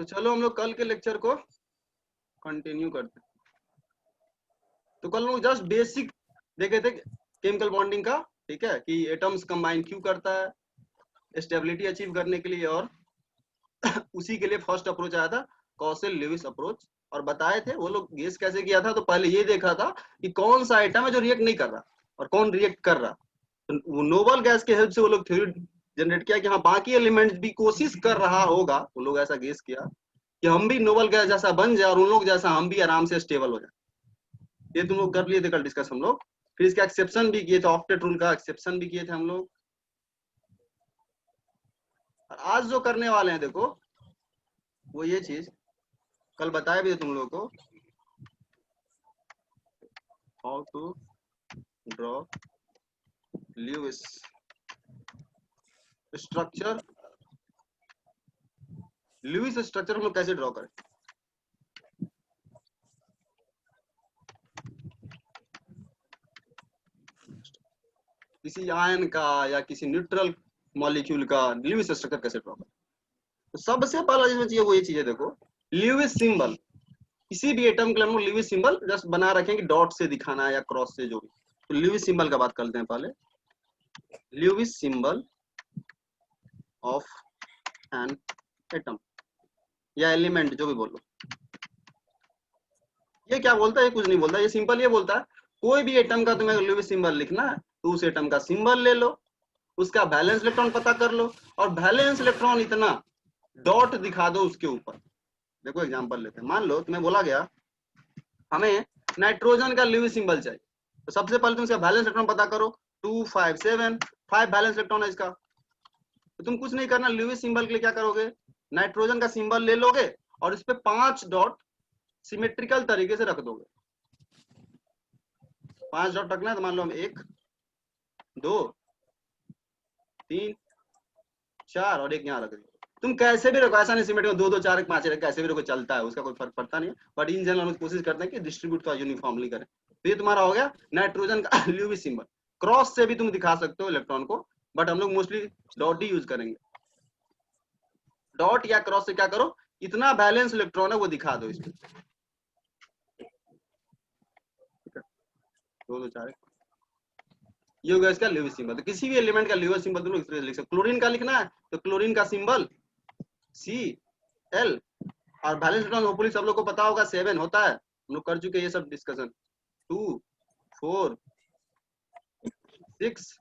तो चलो हम लोग कल के लेक्चर को कंटिन्यू करते हैं। तो कल लोग जस्ट बेसिक देखे थे केमिकल बॉन्डिंग का, ठीक है, कि एटम्स कंबाइन क्यों करता है स्टेबिलिटी अचीव करने के लिए, और उसी के लिए फर्स्ट अप्रोच आया था कॉसेल ल्यूइस अप्रोच, और बताए थे वो लोग गेस कैसे किया था। तो पहले ये देखा था कि कौन सा आइटम है जो रिएक्ट नहीं कर रहा और कौन रिएक्ट कर रहा। तो वो नोबल गैस के हेल्प से वो लोग थ्योरी जनरेट किया कि हाँ बाकी एलिमेंट्स भी कोशिश कर रहा होगा। वो लोग ऐसा गेस किया कि हम भी नोबल गैस जैसा बन जाए और उन लोग जैसा हम भी आराम से स्टेबल हो जाए। ये तुम लोग कर लिए थे कल डिस्कस हम लोग। फिर इसका एक्सेप्शन भी किए थे, ऑक्टेट रूल का एक्सेप्शन भी किए थे हम लोग। और आज जो करने वाले हैं देखो वो ये चीज कल बताया भी है तुम लोगों को, how to draw Lewis structure. Lewis structure हम लोग कैसे ड्रॉ करें। किसी आयन का या किसी न्यूट्रल मॉलिक्यूल का ल्यूइस स्ट्रक्चर कैसे ड्रॉ करें। तो सबसे पहला जिसमें चाहिए वो ये चीज है, देखो ल्यूइस सिंबल। किसी भी एटम के लिए हम लोग ल्यूइस सिंबल जस्ट बना रखें कि डॉट से दिखाना है या क्रॉस से, जो भी। तो ल्यूइस सिंबल का बात करते हैं पहले। Lewis symbol of an atom या एलिमेंट, जो भी बोलो। ये क्या बोलता है, ये कुछ नहीं बोलता, ये सिंपल ये बोलता है कोई भी एटम का तुम्हें ल्यूइस सिंबल लिखना है तो उस एटम का सिंबल ले लो, उसका वैलेंस इलेक्ट्रॉन पता कर लो, और वैलेंस इलेक्ट्रॉन इतना डॉट दिखा दो उसके ऊपर। देखो एग्जांपल लेते हैं, मान लो तुम्हें बोला गया हमें नाइट्रोजन का ल्यूइस सिंबल चाहिए, तो सबसे पहले तुम इसका वैलेंस इलेक्ट्रॉन पता करो। 257 5 वैलेंस इलेक्ट्रॉन है इसका। तो तुम कुछ नहीं करना, ल्यूइस सिंबल के लिए क्या करोगे, नाइट्रोजन का सिंबल ले लोगे और इस पे 5 डॉट सिमेट्रिकल तरीके से रख दोगे। 5 डॉट रखना है, तो मान लो हम 1 2 3 4 और एक यहाँ रख दिया। तुम कैसे भी रखो, ऐसा नहीं सिमेट्रिकल 2 2 4 1 5 कैसे भी रखो चलता है, उसका कोई फर्क पड़ता नहीं है। बट इन जनरल हम कोशिश करते हैं कि डिस्ट्रीब्यूट का यूनिफॉर्मली करें। तो ये तुम्हारा हो गया नाइट्रोजन का ल्यूइस सिंबल। क्रॉस से भी तुम दिखा सकते हो इलेक्ट्रॉन को, बट हम लोग मोस्टली डॉट ही यूज करेंगे। डॉट या क्रॉस से क्या करो, इतना बैलेंस इलेक्ट्रॉन है वो दिखा दो इसमें। 2 2 4 ये हो गया इसका ल्यूइस सिंबल। तो किसी भी एलिमेंट का ल्यूइस सिंबल तुम लोग इस तरह से लिख सकते हो। क्लोरीन का लिखना है तो क्लोरीन का सिंबल Cl, और बैलेंस इलेक्ट्रॉन होपफुली सब लोग को पता होगा 7 होता है, हम लोग कर चुके हैं ये सब डिस्कशन। 2 4 6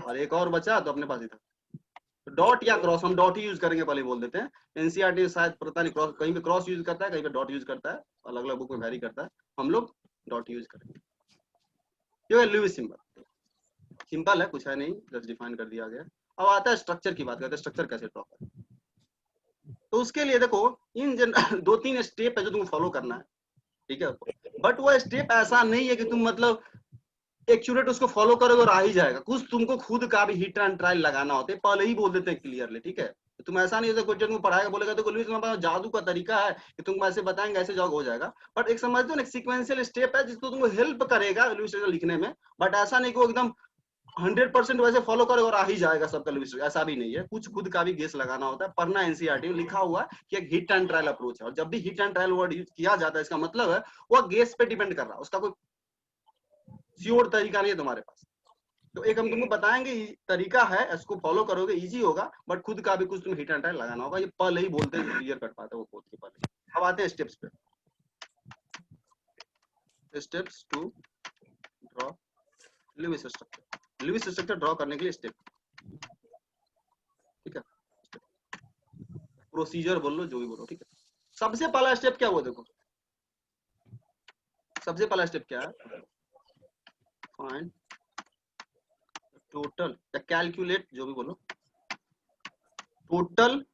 और एक और बचा तो अपने पास ही था। तो डॉट या क्रॉस, हम डॉट ही यूज करेंगे, पहले बोल देते हैं। एनसीईआरटी शायद पता नहीं क्रॉस, कहीं पे क्रॉस यूज करता है कहीं पे डॉट यूज करता है, अलग अलग बुक में वेरी करता है। हम लोग डॉट यूज करेंगे। ये है ल्यूइस सिंबल, सिंपल है, कुछ है नहीं, जस्ट डिफाइन कर दिया गया। अब आता है स्ट्रक्चर की बात करते हैं, स्ट्रक्चर कैसे ड्रॉ करें। तो उसके लिए देखो इन जनरल 2-3 स्टेप है जो तुमको फॉलो करना है, ठीक है। बट वो स्टेप ऐसा नहीं है कि तुम मतलब एक्यूरेट उसको फॉलो करोगे और आ ही जाएगा। कुछ तुमको खुद का भी हिट एंड ट्रायल लगाना होता है, पहले ही बोल देते हैं क्लियरली, ठीक है। तो तुम ऐसा नहीं होता कोई तुमको पढ़ाएगा बोलेगा तो तुम्हारे पास जादू का तरीका है कि तुम ऐसे बताएंगे ऐसे जॉब हो जाएगा। बट एक समझते हो ना, एक सीक्वेंशियल स्टेप है जिसको तुमको हेल्प करेगा इल्यूस्ट्रेटर लिखने में। बट ऐसा नहीं कि वो एकदम 100% वैसे फॉलो करेगा और आ ही जाएगा सबका इल्यूस्ट्रेटर, ऐसा भी नहीं है। कुछ खुद का भी गेस लगाना होता है। पढ़ना एनसीईआरटी में लिखा हुआ है कि एक हिट एंड ट्रायल अप्रोच है, और जब भी hit and trial word use किया जाता है इसका मतलब है वो गेस पे डिपेंड कर रहा है, उसका कोई श्योर तरीका नहीं है तुम्हारे पास। तो एक हम तुमको बताएंगे तरीका है, इसको फॉलो करोगे इजी होगा, बट खुद का भी कुछ तुम हिट एंड ट्रायल लगाना होगा। ये पहले ही बोलते हैं, क्लियर कर पाते हैं वो बोल के पहले। अब आते हैं स्टेप्स पे। Steps to draw Lewis structure. Lewis structure draw करने के लिए स्टेप, ठीक है, प्रोसीजर बोल लो जो भी बोलो, ठीक है। सबसे पहला स्टेप क्या हुआ देखो, सबसे पहला स्टेप क्या है, फाइंड टोटल या कैलकुलेट, जो भी बोलो, total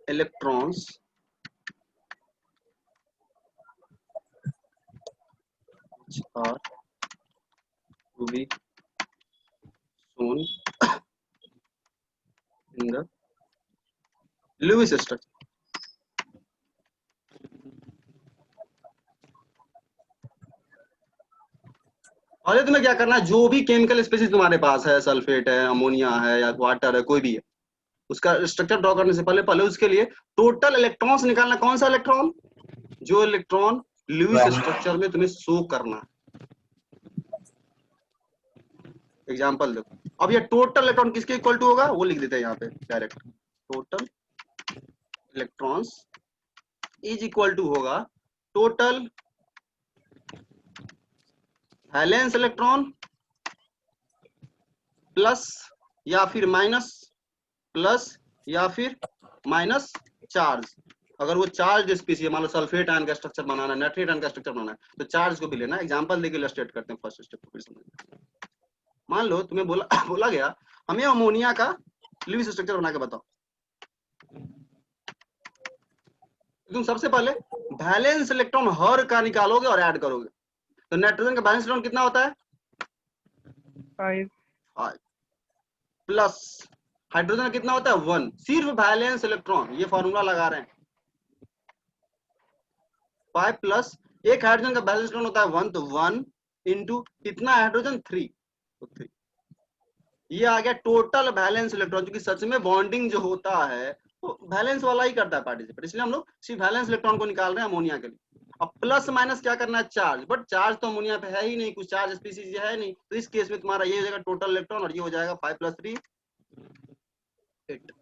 electrons which are to be shown in the Lewis structure। पहले तुम्हें क्या करना है, जो भी केमिकल स्पीशीज तुम्हारे पास है, सल्फेट है, अमोनिया है या वाटर है, कोई भी है, उसका स्ट्रक्चर ड्रॉ करने से पहले पहले उसके लिए टोटल इलेक्ट्रॉन्स निकालना। कौन सा इलेक्ट्रॉन? जो इलेक्ट्रॉन लुईस स्ट्रक्चर में तुम्हें शो करना है। एग्जांपल देखो, अब ये टोटल इलेक्ट्रॉन किसके इक्वल टू होगा वो लिख देते हैं यहाँ पे direct. Total electrons is equal to होगा टोटल वैलेंस इलेक्ट्रॉन प्लस या फिर माइनस, प्लस या फिर माइनस चार्ज। अगर वो चार्ज स्पीसीज, मान लो सल्फेट आयन का स्ट्रक्चर बनाना है, नाइट्रेट आयन का स्ट्रक्चर बनाना है, तो चार्ज को भी लेना। एग्जांपल देके इलस्ट्रेट करते हैं फर्स्ट स्टेप को फिर समझ। मान लो तुम्हें बोला गया हमें अमोनिया का लुईस स्ट्रक्चर बना के बताओ। तुम सबसे पहले वैलेंस इलेक्ट्रॉन हर का निकालोगे और ऐड करोगे। तो नाइट्रोजन का वैलेंस इलेक्ट्रॉन कितना होता है? 5 प्लस हाइड्रोजन का कितना होता है? 1। सिर्फ वैलेंस इलेक्ट्रॉन, ये फॉर्मूला लगा रहे हैं। 5 प्लस एक हाइड्रोजन का वैलेंस इलेक्ट्रॉन होता है 1, तो 1 इंटू कितना हाइड्रोजन? 3, तो 3। ये आ गया टोटल वैलेंस इलेक्ट्रॉन। क्योंकि सच में बॉन्डिंग जो होता है तो वैलेंस वाला ही करता है पार्टिसिपेट, इसलिए हम लोग सिर्फ वैलेंस इलेक्ट्रॉन को निकाल रहे हैं अमोनिया के लिए। अब प्लस माइनस क्या करना है? चार्ज। बट चार्ज तो अमोनिया पे है ही नहीं, कुछ चार्ज स्पीसीज है नहीं, तो इस केस में तुम्हारा ये हो जाएगा टोटल इलेक्ट्रॉन और ये हो जाएगा 5 प्लस 3 8।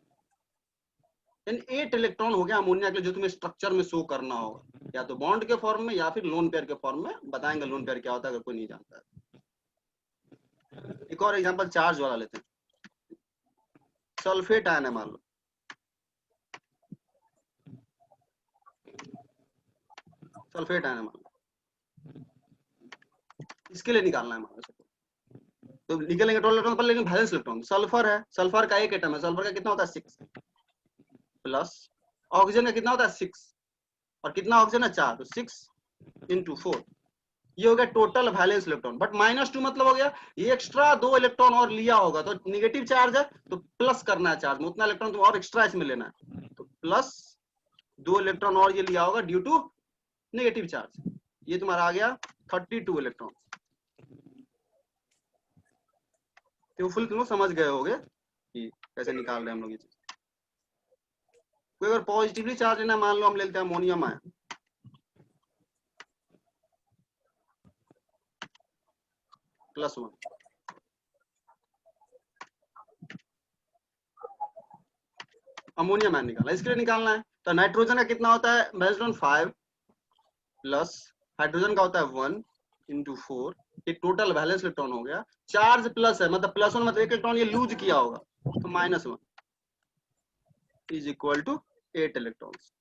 8 इलेक्ट्रॉन हो गया अमोनिया के लिए, जो तुम्हें स्ट्रक्चर में शो करना होगा, या तो बॉन्ड के फॉर्म में या फिर लोन पेयर के फॉर्म में। बताएंगे लोन पेयर क्या होता है अगर कोई नहीं जानता है। एक और एग्जांपल चार्ज वाला लेते हैं। सल्फेट आयन है मान लो, सल्फेट आयन है मान लो, इसके लिए निकालना है मान लो। तो निकलेंगे टोटल इलेक्ट्रॉन पर, लेकिन वैलेंस इलेक्ट्रॉन सल्फर है, सल्फर का एक एटम है, सल्फर का कितना होता है? 6 प्लस ऑक्सीजन का कितना होता है? 6 और कितना ऑक्सीजन है? 4, तो 6 इंटू 4, ये हो गया टोटल वैलेंस इलेक्ट्रॉन। बट -2 मतलब हो गया ये एक्स्ट्रा 2 इलेक्ट्रॉन और लिया होगा, तो नेगेटिव चार्ज है तो प्लस करना है चार्ज में, उतना इलेक्ट्रॉन तो और एक्स्ट्रा इसमें लेना है, तो प्लस 2 इलेक्ट्रॉन और ये लिया होगा ड्यू टू नेगेटिव चार्ज। ये तुम्हारा आ गया 32 इलेक्ट्रॉन। तो फुल तुम लोग समझ गए होगे कि कैसे निकाल रहे हैं हम लोग ये चीज। कोई अगर पॉजिटिवली चार्ज लेना, मान लो हम लेते हैं अमोनियम आयन, +1, अमोनियम आयन निकालना, इसके लिए निकालना है। तो नाइट्रोजन का कितना होता है? बेस्ड ऑन 5 प्लस हाइड्रोजन का होता है 1 इंटू 4, ये टोटल वैलेंस इलेक्ट्रॉन हो गया। चार्ज प्लस है, मतलब +1 मतलब एक इलेक्ट्रॉन ये लूज किया होगा, तो -1 इज इक्वल टू 8 इलेक्ट्रॉन्स।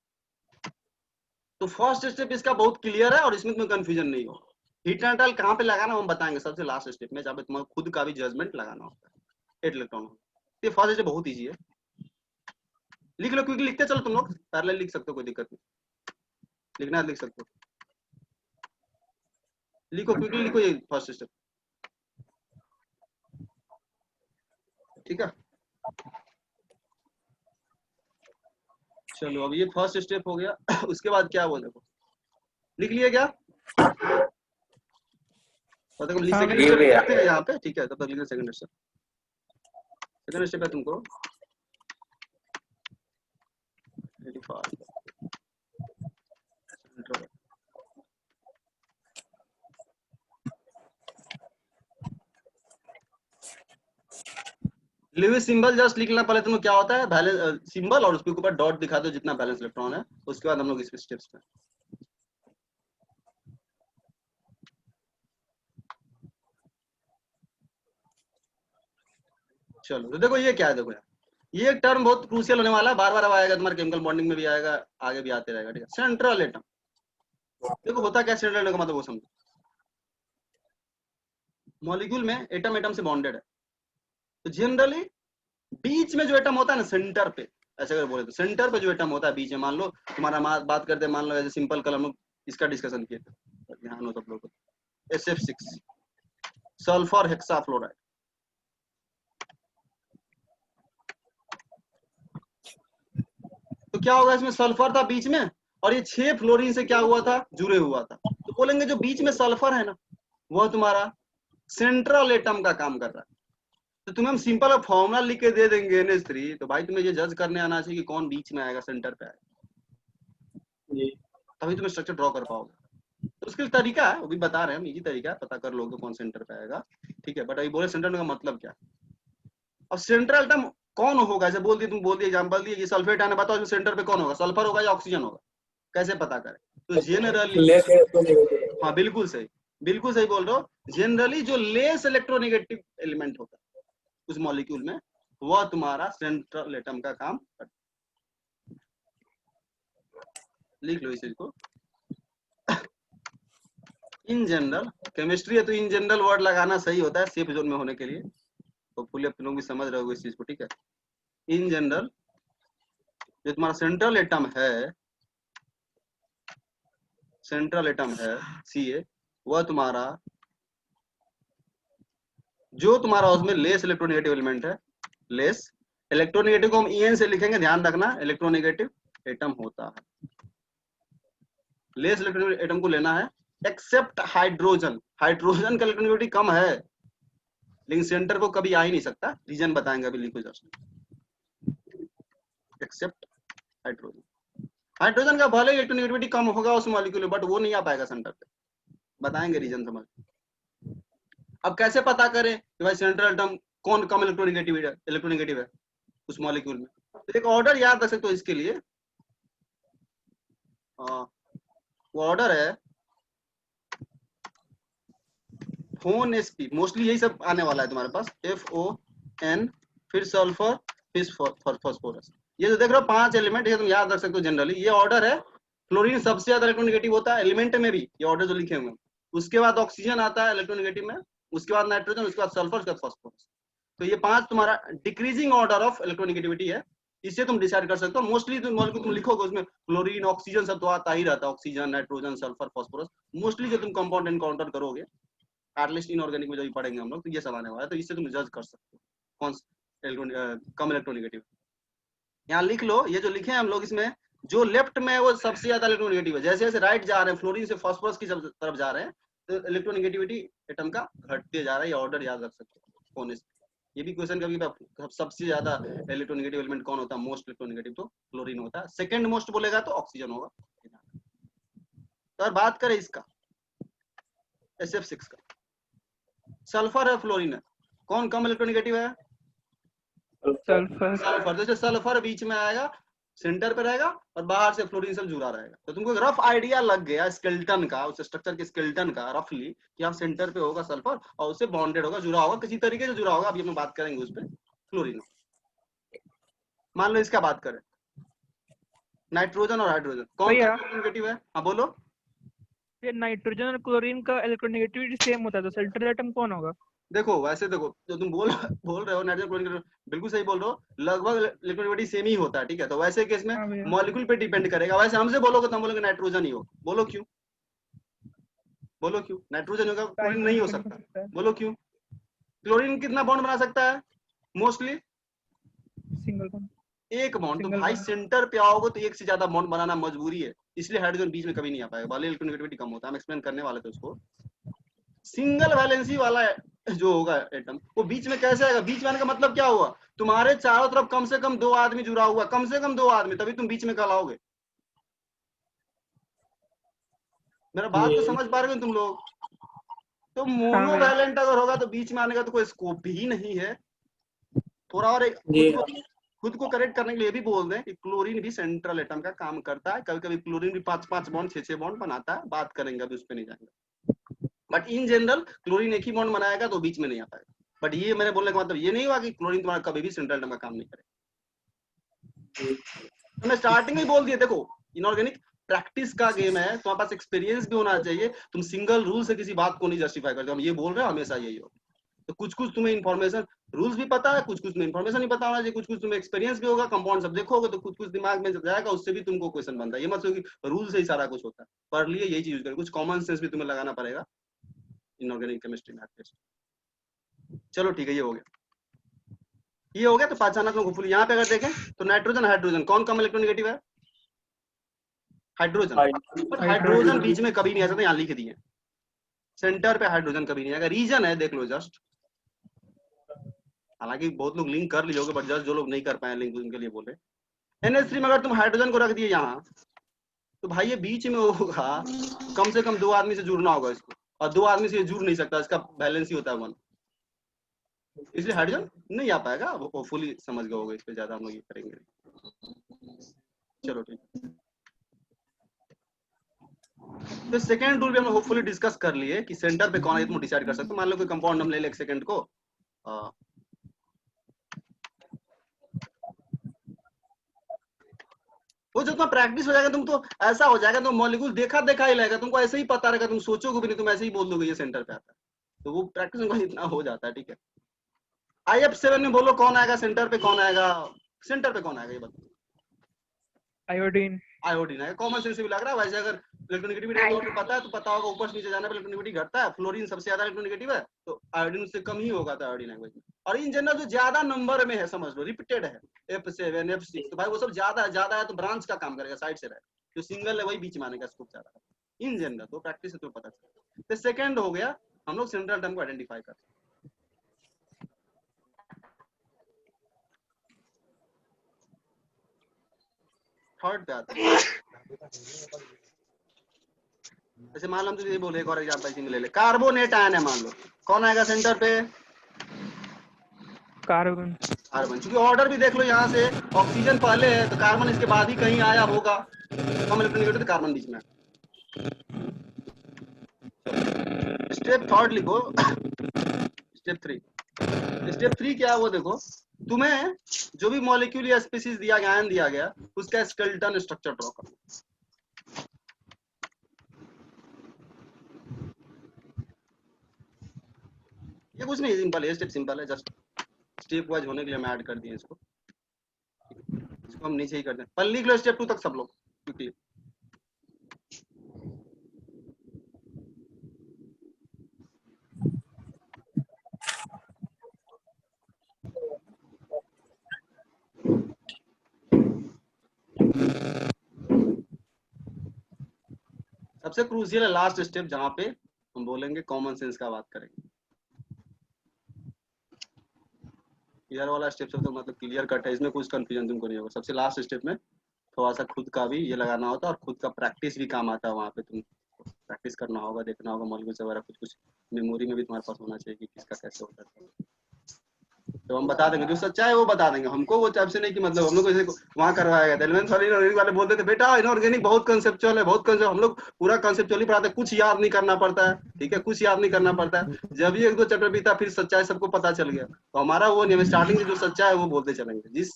तो फर्स्ट स्टेप इसका बहुत क्लियर है और इसमें तुम्हें कंफ्यूजन नहीं होगा। हीट एंड कहाँ पे लगाना हम बताएंगे सबसे लास्ट स्टेप में, जहाँ पे तुम्हें खुद का भी जजमेंट लगाना होता है। 8 इलेक्ट्रॉन, ये फर्स्ट स्टेप बहुत ईजी है। लिख लो, क्विकली लिखते चलो, तुम लोग पैरेलल लिख सकते हो, कोई दिक्कत नहीं, लिखना है लिख सकते हो। लिखो क्विकली लिखो, ये फर्स्ट स्टेप, ठीक है। चलो अब ये फर्स्ट स्टेप हो गया। उसके बाद क्या हुआ देखो, लिख लिए क्या? तो देखो सेकंड स्टेप लिखते हैं यहाँ पे, ठीक है। तब तक लिखना सेकंड स्टेप। सेकंड स्टेप है तुमको 85 लुईस सिंबल जस्ट लिखना। पहले तुम्हें क्या होता है? बैलेंस सिंबल, और उसके ऊपर डॉट दिखा दो जितना बैलेंस इलेक्ट्रॉन है। उसके बाद हम लोग इस स्टेप्स पे, चलो। तो देखो ये क्या है, देखो यार, ये एक टर्म बहुत क्रूशियल होने वाला है, बार बार आएगा तुम्हारे केमिकल बॉन्डिंग में भी आएगा, आगे भी आते रहेगा, ठीक है। सेंट्रल एटम, देखो होता क्या सेंट्रल एटम का मतलब वो समझो। मॉलिक्यूल में एटम एटम से बॉन्डेड है, तो जनरली बीच में जो एटम होता है ना, सेंटर पे, ऐसे अगर बोले तो सेंटर पे जो एटम होता है बीच में, मान लो तुम्हारा बात करते हैं, मान लो ऐसे सिंपल कलम लोग इसका डिस्कशन किए थे, ध्यान हो सब लोग, SF6 सल्फर हेक्साफ्लोराइड। तो क्या होगा, इसमें सल्फर था बीच में और ये 6 फ्लोरीन से क्या हुआ था? जुड़े हुआ था। तो बोलेंगे जो बीच में सल्फर है ना, वह तुम्हारा सेंट्रल एटम का काम कर रहा है। तो तुम्हें हम सिंपल फॉर्मूला लिख के दे देंगे NH3, तो भाई तुम्हें ये जज करने आना चाहिए कि कौन बीच में आएगा, सेंटर पे आएगा, तभी तुम्हें स्ट्रक्चर ड्रॉ कर पाओगे। तो उसके लिए तरीका है, वो भी बता रहे हैं हम, इजी तरीका है, पता कर लोगे कौन सेंटर पे आएगा, ठीक है। बट अभी बोले सेंटर का मतलब क्या। अब सेंट्रल एटम कौन होगा, जैसे बोल दिए, तुम बोल दिए एग्जांपल दिए कि सल्फेट आने, बताओ सेंटर पे कौन होगा, सल्फर होगा या ऑक्सीजन होगा, कैसे पता करें। तो जनरली, हाँ बिल्कुल सही, बिल्कुल सही बोल रहे हो, जनरली जो लेस इलेक्ट्रोनेगेटिव एलिमेंट होता है उस मॉलिक्यूल में, वह तुम्हारा सेंट्रल एटम का काम करता है। लिख लो इस चीज को। इन जनरल, केमिस्ट्री है तो इन जनरल वर्ड लगाना सही होता है सेफ जोन में होने के लिए, तो फुल आप लोग भी समझ रहे हो इस चीज को, ठीक है। इन जनरल जो तुम्हारा सेंट्रल एटम है, सेंट्रल एटम है Ca, वह तुम्हारा जो तुम्हारा उसमें लेस इलेक्ट्रोनेगेटिव एलिमेंट है, लेस इलेक्ट्रोनेगेटिव को हम En से लिखेंगे, ध्यान रखना, इलेक्ट्रोनेगेटिव एटम होता है। लेस इलेक्ट्रोनेगेटिव एटम को लेना है, एक्सेप्ट हाइड्रोजन, हाइड्रोजन का इलेक्ट्रोनेगेटिविटी कम है लेकिन सेंटर को कभी आ ही नहीं सकता, रीजन बताएंगे अभी, लिखो जस्ट। एक्सेप्ट हाइड्रोजन, हाइड्रोजन का भले इलेक्ट्रोनेगेटिविटी कम होगा उस मॉलिक्यूल में, बट वो नहीं आ पाएगा सेंटर पे, बताएंगे रीजन समझ। अब कैसे पता करें कि भाई सेंट्रल एटम कौन कम इलेक्ट्रोनेगेटिव है उस मॉलिक्यूल में, तो एक ऑर्डर याद रख सकते हो इसके लिए, वो ऑर्डर है FONSP, मोस्टली यही सब आने वाला है तुम्हारे पास, FON, फिर सल्फर, फिर फास्फोरस। ये जो देख रहे हो 5 एलिमेंट, ये तुम याद रख सकते हो जनरली, ये ऑर्डर है। फ्लोरीन सबसे ज्यादा इलेक्ट्रोनेगेटिव होता है एलिमेंट में भी, ये ऑर्डर जो लिखे हुए हैं। उसके बाद ऑक्सीजन आता है इलेक्ट्रोनेगेटिव में, उसके बाद नाइट्रोजन, उसके बाद सल्फर, उसके बाद फास्फोरस। तो ये 5 तुम्हारा डिक्रीजिंग ऑर्डर ऑफ इलेक्ट्रोनेगेटिविटी है, इससे तुम डिसाइड कर सकते हो। मोस्टली तुम लिखोगे उसमें फ्लोरीन ऑक्सीजन सब तो आता ही रहता है, oxygen nitrogen sulphur phosphorus, mostly जो तुम कंपाउंड एनकाउंटर करोगे एटलीस्ट इनऑर्गेनिक में जो भी पढ़ेंगे हम लोग, तो ये सब आने वाला है, तो इससे तुम जज कर सकते हो कौन कम इलेक्ट्रोनेगेटिव। यहाँ लिख लो, ये जो लिखे हैं हम लोग इसमें, जो लेफ्ट में है वो सबसे ज्यादा इलेक्ट्रोनेगेटिव है, जैसे जैसे राइट जा रहे हैं, फ्लोरीन से फास्फोरस की तरफ जा रहे हैं, तो इलेक्ट्रोनेगेटिविटी एटम का घटते जा रहा है, ये ऑर्डर याद रख सकते हो कौन। ये भी क्वेश्चन कभी सबसे ज्यादा इलेक्ट्रोनेगेटिव एलिमेंट कौन होता है, मोस्ट इलेक्ट्रोनेगेटिव, तो फ्लोरीन होता है। सेकंड मोस्ट बोलेगा तो ऑक्सीजन होगा। तो अगर बात करें इसका SF6 का, सल्फर है फ्लोरीन है, कौन कम इलेक्ट्रोनेगेटिव है, सल्फर। सल्फर। जैसे सल्फर बीच में आएगा, सेंटर पे रहेगा और बाहर से फ्लोरीन से जुड़ा रहेगा, तो तुमको एक रफ आइडिया लग गया स्केलेटन का, उस स्ट्रक्चर के स्केलेटन का रफली, कि यहाँ सेंटर पे होगा सल्फर और उससे बॉन्डेड होगा, जुड़ा होगा, किसी तरीके से जुड़ा होगा, अभी हम बात करेंगे उस पर, फ्लोरीन। मान लो इसका बात करें, नाइट्रोजन और हाइड्रोजन, कौन सा इलेक्ट्रोनेगेटिव है, हाँ बोलो। ये नाइट्रोजन और क्लोरीन का इलेक्ट्रोनेगेटिविटी सेम होता है, तो सेंट्रल एटम कौन होगा। देखो वैसे देखो, जो तुम बोल रहे हो नाइट्रोजन क्लोरीन, बिल्कुल सही बोल रहे हो, लगभग इलेक्ट्रोनेगेटिविटी सेम ही होता है, ठीक है। तो वैसे केस में हाँ भैया। मॉलिक्यूल पे डिपेंड करेगा, वैसे हमसे बोलोगे तो हम बोलोगे नाइट्रोजन ही हो, बोलो क्यों, बोलो क्यों नाइट्रोजन होगा, क्लोरीन नहीं हो सकता, बोलो क्यों। क्लोरीन कितना बॉन्ड बना सकता है, मोस्टली सिंगल बॉन्ड, एक बॉन्ड। तो सिंगल भाई बॉन्ड। सेंटर पे आओगे तो एक से ज्यादा बॉन्ड बनाना मजबूरी है, इसलिए हाइड्रोजन बीच में कभी नहीं आ पाएगा, भले इलेक्ट्रोनेगेटिविटी कम होता है, हम एक्सप्लेन करने वाले थे उसको। सिंगल वैलेंसी वाला जो होगा एटम, वो बीच में कैसे आएगा, बीच में आने का मतलब क्या हुआ, तुम्हारे चारों तरफ कम से कम 2 आदमी जुड़ा हुआ, कम से कम 2 आदमी, तभी तुम बीच में कहलाओगे। मेरा बात तो समझ पा रहे हो तुम लोग। तो मोनोवैलेंट अगर होगा तो बीच में आने का तो कोई स्कोप ही नहीं है। थोड़ा और खुद को करेक्ट करने के लिए भी बोल दें कि क्लोरीन भी सेंट्रल एटम का काम करता है, कभी कभी क्लोरीन भी 5-5 बॉन्ड 6-6 बॉन्ड बनाता है, बात करेंगे अभी, उस पर नहीं जाएंगे। बट इन जनरल क्लोरीन एक ही बॉन्ड बनाएगा तो बीच में नहीं आ पाएगा। बट ये मेरे बोलने का मतलब ये नहीं हुआ कि क्लोरीन तुम्हारा कभी भी सेंट्रल एटम का काम नहीं करेगा। तो मैं स्टार्टिंग में बोल दिया, देखो इनऑर्गेनिक प्रैक्टिस का गेम है, तुम्हारे पास एक्सपीरियंस भी होना चाहिए, तुम सिंगल रूल से किसी बात को नहीं जस्टिफाई करते, हम ये बोल रहे हो हमेशा यही हो। तो कुछ कुछ तुम्हें इन्फॉर्मेशन रूल्स भी पता है, कुछ कुछ तुम्हें इन्फॉर्मेशन नहीं पता होना चाहिए, कुछ कुछ तुम्हें एक्सपीरियंस भी होगा, कंपाउंड सब देखोगे तो कुछ कुछ दिमाग में जाएगा, उससे भी तुमको क्वेश्चन बनता है। ये मत सोचो कि रूल से ही सारा कुछ होता है, पढ़ लिए यही चीज करें, कुछ कॉमन सेंस भी तुम्हें लगाना पड़ेगा इनऑर्गेनिक केमिस्ट्री में टेस्ट। चलो ठीक है, ये हो गया, ये हो गया। तो पहचाना तुमको फुल। यहाँ पे अगर देखें तो नाइट्रोजन हाइड्रोजन कौन कम इलेक्ट्रोनेगेटिव है, हाइड्रोजन। बट हाइड्रोजन बीच में कभी नहीं आ सकता, यहाँ लिख दिए सेंटर पे हाइड्रोजन कभी नहीं आएगा, रीजन है देख लो जस्ट, हालांकि बहुत लोग लिंक कर लिए होगे, बट जस्ट जो लोग नहीं कर पाए लिंक उनके लिए बोले। NH3 में अगर तुम हाइड्रोजन को रख दिए यहाँ, तो भाई ये बीच में होगा, कम से कम 2 आदमी से जुड़ना होगा इसको, और 2 आदमी से ये जुड़ नहीं सकता, इसका बैलेंस ही होता है 1, इसलिए हाइड्रोजन नहीं आ पाएगा। वो होपफुली समझ गए होगे, इस पे ज्यादा हम लोग ये करेंगे। चलो ठीक है, तो सेकेंड रूल भी हम लोग होपफुली डिस्कस कर लिए कि सेंटर पे कौन है, तुम डिसाइड कर सकते हो। मान लो कोई कंपाउंड हम ले ले एक सेकंड को, वो जो तुम्हारा प्रैक्टिस हो जाएगा, तुम तो ऐसा हो जाएगा, तुम मॉलिक्यूल देखा देखा ही लगेगा, तुमको ऐसे ही पता रहेगा, तुम सोचोगे भी नहीं, तुम ऐसे ही बोल दोगे ये सेंटर पे आता है, तो वो प्रैक्टिस में इतना हो जाता है। ठीक है, IF7 में बोलो कौन आएगा सेंटर पे, कौन आएगा सेंटर पे, कौन आएगा ये बताओ। आयोडीन। आयोडीन है, कॉमन सेंस से भी लग रहा है। वैसे अगर इलेक्ट्रोनेगेटिविटी आपको पता है तो पता होगा, ऊपर से नीचे जाने पर इलेक्ट्रोनेगेटिविटी घटता है। फ्लोरीन सबसे ज्यादा इलेक्ट्रोनेगेटिव है, तो आयोडीन उससे कम ही होगा था आयोडीन लैंग्वेज में। और इन जनरल जो ज्यादा नंबर में है, समझ लो रिपीटेड है, F7 F6, तो भाई वो सब ज्यादा है तो ब्रांच का काम करेगा, साइड से रहेगा। जो सिंगल है वही बीच में आने का स्कोप ज्यादा है इन जनरल, तो प्रैक्टिस से तो पता चलेगा। तो सेकंड हो गया, हम लोग सेंट्रल टर्म को आइडेंटिफाई करते हैं। थर्ड पे आते हैं, जैसे मान लो हम तुझे बोले, एक और एग्जांपल इसी में ले ले, कार्बोनेट आयन है मान लो, कौन आएगा सेंटर पे, कार्बन। कार्बन। क्योंकि ऑर्डर भी देख लो, यहाँ से ऑक्सीजन पहले है तो कार्बन इसके बाद ही कहीं आया होगा, कम इलेक्ट्रोनेगेटिव तो कार्बन बीच में। स्टेप थर्ड लिखो, स्टेप थ्री क्या है वो देखो, तुम्हें जो भी मॉलिक्यूल या स्पीसीज दिया गया, आयन दिया गया, उसका स्केलेटन स्ट्रक्चर ड्रॉ करना। ये कुछ नहीं, सिंपल है, स्टेप सिंपल है, जस्ट स्टेप वाइज होने के लिए हम ऐड कर दिए इसको हम नीचे ही करते हैं। पर लिख लो स्टेप 2 तक सब लोग क्विकली। सबसे क्रूशियल है लास्ट स्टेप, जहां पे हम बोलेंगे कॉमन सेंस का बात करेंगे। इधर वाला स्टेप सब तो मतलब क्लियर कट है, इसमें कुछ कंफ्यूजन तुमको नहीं होगा। सबसे लास्ट स्टेप में थोड़ा सा खुद का भी ये लगाना होता है, और खुद का प्रैक्टिस भी काम आता है। वहाँ पे तुम प्रैक्टिस करना होगा, देखना होगा मॉलिक्यूल्स वगैरह, कुछ कुछ मेमोरी में भी तुम्हारे पास होना चाहिए कि किसका कैसे होता है। तो हम बता देंगे, जो सच्चा है वो बता देंगे हमको, वो टाइप से नहीं कि मतलब हम लोग ऐसे वहाँ करवाया गया था। एलिमेंट्स वाले बोलते थे बेटा इनऑर्गेनिक बहुत कंसेप्चुअल है, बहुत कंसेप्ट, हम लोग पूरा कंसेप्चुअली पढ़ाते हैं, कुछ याद नहीं करना पड़ता है। ठीक है, कुछ याद नहीं करना पड़ता है। जब भी 1-2 चैप्टर बीता फिर सच्चाई सबको पता चल गया। तो हमारा वो नहीं, स्टार्टिंग से जो सच्चा है वो बोलते चलेंगे, जिस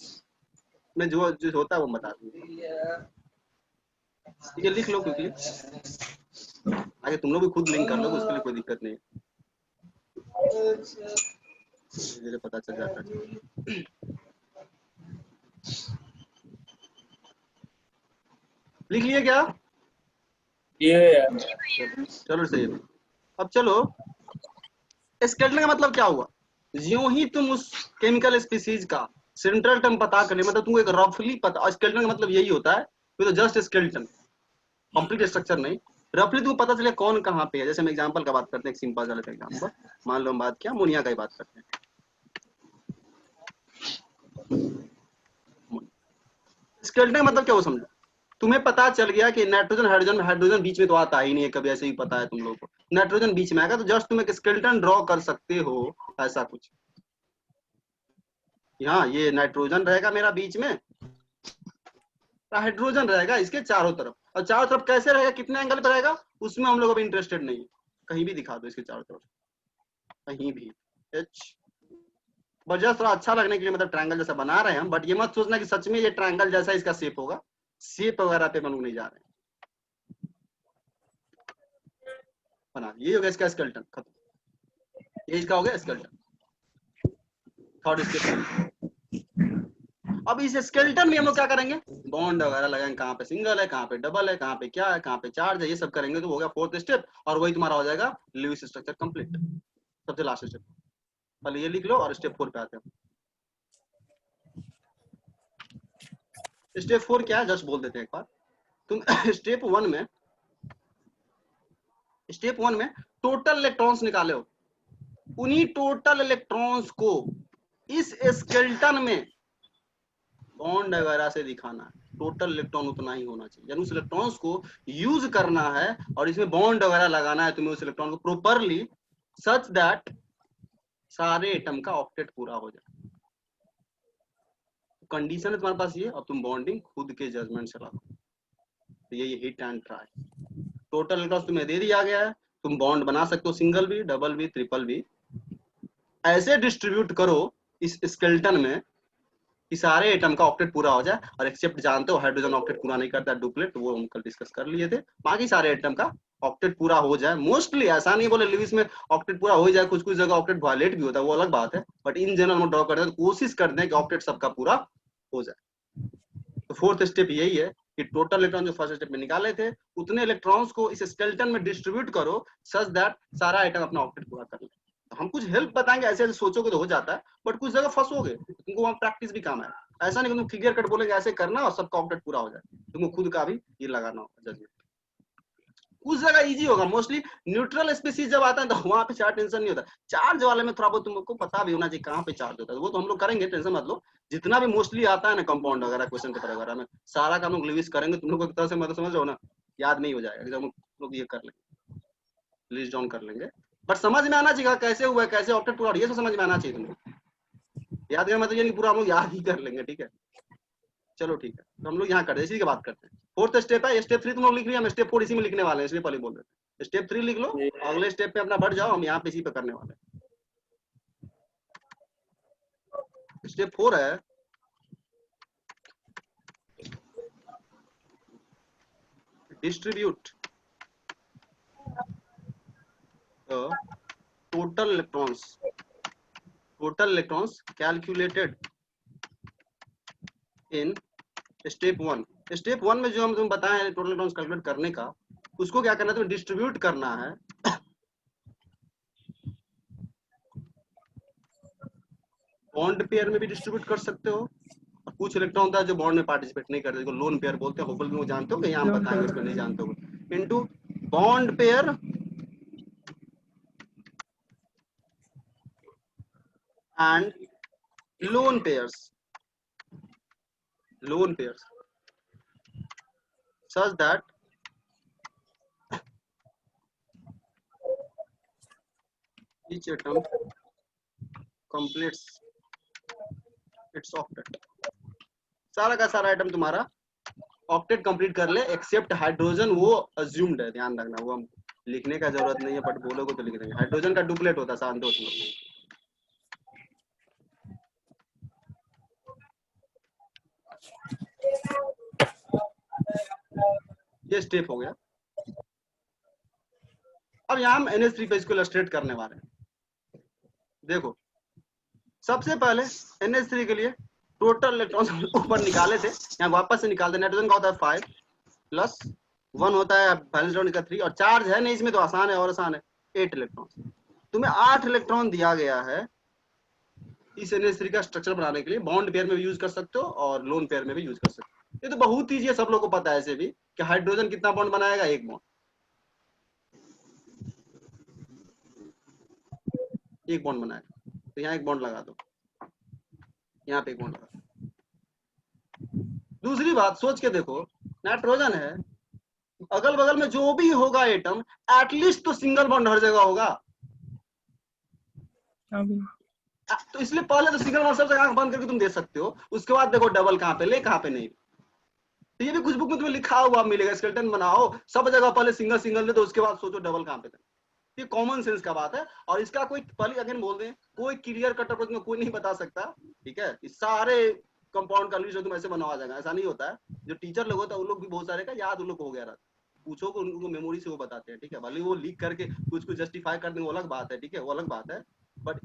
में जो जो होता है वो बता देंगे। ठीक है, लिख लो क्योंकि आगे तुम लोग भी खुद लिंक कर लो, उसके लिए कोई दिक्कत नहीं है, धीरे पता चल जाता है। लिख लिए क्या? ये चलो सही है। अब चलो, स्केलेटन का मतलब क्या हुआ? ज्यों ही तुम उस केमिकल स्पीसीज का सेंट्रल टर्म पता कर ले, मतलब तुमको एक रफली पता, स्केलेटन का मतलब यही होता है, तो जस्ट स्केलेटन, कंप्लीट स्ट्रक्चर नहीं, रफली तुमको पता चले कौन कहाँ पे है। जैसे हम एग्जांपल का बात करते हैं, एक सिंपल सा एग्जांपल, मान लो हम बात किया अमोनिया का ही बात करते हैं। स्केलेटन का मतलब क्या हो समझो, तुम्हें पता चल गया कि नाइट्रोजन हाइड्रोजन, हाइड्रोजन बीच में तो आता ही नहीं है कभी, ऐसे ही पता है तुम लोगों को, नाइट्रोजन बीच में आएगा, तो जस्ट तुम एक स्केलेटन ड्रॉ कर सकते हो ऐसा कुछ। हाँ, ये नाइट्रोजन रहेगा मेरा बीच में, हाइड्रोजन रहेगा इसके चारों तरफ, और चारों तरफ कैसे रहेगा, कितने एंगल पे रहेगा, उसमें हम लोग अभी इंटरेस्टेड नहीं है। कहीं भी दिखा दो इसके चारों तरफ, कहीं भी एच, बस जस्ट थोड़ा अच्छा लगने के लिए, मतलब ट्रायंगल जैसा बना रहे हैं हम, बट ये मत सोचना कि सच में ये ट्रायंगल जैसा इसका शेप होगा, शेप वगैरह पे हम लोग नहीं जा रहे हैं। बना ये हो गया इसका स्केलेटन खत्म, ये इसका हो गया स्केलेटन। थर्ड स्टेप, अब इस स्केलेटन में हम लोग क्या करेंगे, बॉन्ड वगैरह लगाएंगे, कहाँ पे सिंगल है, कहाँ पे डबल है, कहाँ पे क्या है, कहाँ पे चार्ज है, ये सब करेंगे, तो हो गया फोर्थ स्टेप, और वही तुम्हारा हो जाएगा लुईस स्ट्रक्चर कंप्लीट, सबसे लास्ट स्टेप। पहले ये लिख लो और स्टेप 4 पे आते हैं। स्टेप 4 क्या है, जस्ट बोल देते हैं एक बार। तुम स्टेप 1 में टोटल इलेक्ट्रॉन्स निकाले हो, उन्हीं टोटल इलेक्ट्रॉन्स को इस स्केलेटन में बॉन्ड वगैरह से दिखाना है, टोटल इलेक्ट्रॉन उतना ही होना चाहिए, यानी उस इलेक्ट्रॉन्स को यूज करना है और इसमें बॉन्ड वगैरह लगाना है तुम्हें उस इलेक्ट्रॉन को प्रॉपरली, सच दैट सारे एटम का ऑक्टेट पूरा हो जाए। कंडीशन है तुम्हारे पास ये, अब तुम बॉन्डिंग खुद के जजमेंट से लगाओ। तो ये hit and try, total electrons तुम्हें दे दिया गया है, तुम बॉन्ड बना सकते हो, सिंगल भी, डबल भी, ट्रिपल भी, ऐसे डिस्ट्रीब्यूट करो इस स्केलेटन में कि सारे एटम का ऑक्टेट पूरा हो जाए, और एक्सेप्ट जानते हो हाइड्रोजन ऑक्टेट पूरा नहीं करता, डुप्लेट, वो हम कल डिस्कस कर लिए थे, बाकी सारे एटम का ऑक्टेट पूरा हो जाए। मोस्टली ऐसा नहीं बोले लिविस में ऑक्टेट पूरा हो जाए, कुछ कुछ जगह ऑक्टेट वायलेट भी होता है, वो अलग बात है, बट इन जनरल हम ड्रॉ करते हैं तो कोशिश करते हैं कि ऑक्टेट सबका पूरा हो जाए। तो फोर्थ स्टेप यही है कि टोटल इलेक्ट्रॉन जो फर्स्ट स्टेप में निकाले थे उतने इलेक्ट्रॉन्स को इस स्केलेटन में डिस्ट्रीब्यूट करो सच दैट सारा आइटम अपना ऑक्टेट पूरा कर ले। तो हम कुछ हेल्प बताएंगे, ऐसे ऐसे सोचोगे तो हो जाता है, बट कुछ जगह फंसोगे, तुमको वहाँ प्रैक्टिस भी काम है। ऐसा नहीं कि तुम क्लियर कट बोलेंगे ऐसे करना और सबका ऑक्टेट पूरा हो जाए, तुमको खुद का भी ये लगाना होगा जजमेंट। उस जगह इजी होगा, मोस्टली न्यूट्रल स्पीसीज जब आता है तो वहां पे चार्ज टेंशन नहीं होता, चार्ज वाले में थोड़ा बहुत तुमको पता भी होना चाहिए कहाँ पे चार्ज होता है, वो तो हम लोग करेंगे, टेंशन मत लो। जितना भी मोस्टली आता है ना कंपाउंड वगैरह क्वेश्चन पेपर वगैरह में, सारा काम लोग लिविस करेंगे, तुम लोग को एक तरह से मतलब समझ रहे हो ना, याद नहीं हो जाएगा, जब हम लोग ये कर लेंगे, लिस्ट डाउन कर लेंगे, बट समझ में आना चाहिए कैसे हुआ है, कैसे ऑक्टेट पूरा, ये सब समझ में आना चाहिए तुमको। याद करना मतलब ये नहीं पूरा हम लोग याद ही कर लेंगे, ठीक है। चलो ठीक है, तो हम लोग यहाँ करते हैं, इसी की बात करते हैं। फोर्थ स्टेप है, स्टेप 3 तुम लोग लिख रही है, हम स्टेप 4 इसी में लिखने वाले हैं, इसलिए पहले बोल रहे हैं। स्टेप 3 लिख लो, अगले स्टेप पे अपना बढ़ जाओ, हम यहाँ पे इसी पे करने वाले हैं। स्टेप 4 है distribute total electrons calculated in step 1। Step 1 में जो हम तुम्हें बताए हैं टोटल इलेक्ट्रॉन्स कैलकुलेट करने का, उसको क्या करना है, तुम्हें डिस्ट्रीब्यूट करना है बॉन्ड पेयर में भी डिस्ट्रीब्यूट कर सकते हो, और कुछ इलेक्ट्रॉन होता है जो बॉन्ड में पार्टिसिपेट नहीं करते, जिसको लोन पेयर बोलते हैं, होपफुली वो जानते हो कि यहाँ बताएंगे, इसमें नहीं जानते हो, into bond pair and lone pairs such that each atom completes its octet। सारा का सारा आइटम तुम्हारा ऑक्टेट कंप्लीट कर ले एक्सेप्ट हाइड्रोजन, वो अज्यूम्ड है, ध्यान रखना, वो हम लिखने का जरूरत नहीं है, बट बोलोगे तो लिख देंगे। हाइड्रोजन का डुप्लेट होता है, जानते हो तुम लोग। ये स्टेप हो गया। अब यहाँ हम NH3 पे इसको इलस्ट्रेट करने वाले हैं। देखो सबसे पहले NH3 के लिए टोटल इलेक्ट्रॉन ऊपर निकाले थे, यहाँ वापस से निकालते। नाइट्रोजन का होता है 5 प्लस 1 होता है बैलेंस इलेक्ट्रॉन का 3, और चार्ज है नहीं इसमें तो आसान है, और आसान है 8 इलेक्ट्रॉन। तुम्हें 8 इलेक्ट्रॉन दिया गया है इस NH3 का स्ट्रक्चर बनाने के लिए, बॉन्ड पेयर में भी यूज कर सकते हो और लोन पेयर में भी यूज कर सकते हो। ये तो बहुत ईजी है, सब लोगों को पता है ऐसे भी कि हाइड्रोजन कितना बॉन्ड बनाएगा, 1 बॉन्ड, 1 बॉन्ड बनाएगा, तो यहाँ 1 बॉन्ड लगा दो, यहाँ पे 1 बॉन्ड लगा दो। दूसरी बात सोच के देखो, नाइट्रोजन है, अगल बगल में जो भी होगा एटम एटलीस्ट तो सिंगल बॉन्ड हर जगह होगा, तो इसलिए पहले तो सिंगल बॉन्ड सब जगह आंख बंद करके तुम दे सकते हो, उसके बाद देखो डबल कहाँ पे ले कहाँ पे नहीं। तो ये भी कुछ बुक में तुम्हें लिखा हुआ मिलेगा, स्केलेटन बनाओ सब जगह पहले सिंगल सिंगल ले, तो उसके बाद सोचो डबल कहाँ पे। ये कॉमन सेंस का बात है, और इसका कोई पहले अगेन बोल दें, कोई क्लियर कट अप्रोच में कोई नहीं बता सकता, ठीक है। इस सारे कंपाउंड का लिस्ट तुम ऐसे बनवा जाएगा, ऐसा नहीं होता है। जो टीचर लोग होता है उन लोग भी बहुत सारे का याद उन लोग हो गया रहता, पूछो को उनको मेमोरी से वो बताते हैं, ठीक है। भले वो लिख करके कुछ कुछ जस्टिफाई कर दें, वो अलग बात है, ठीक है, वो अलग बात है, बट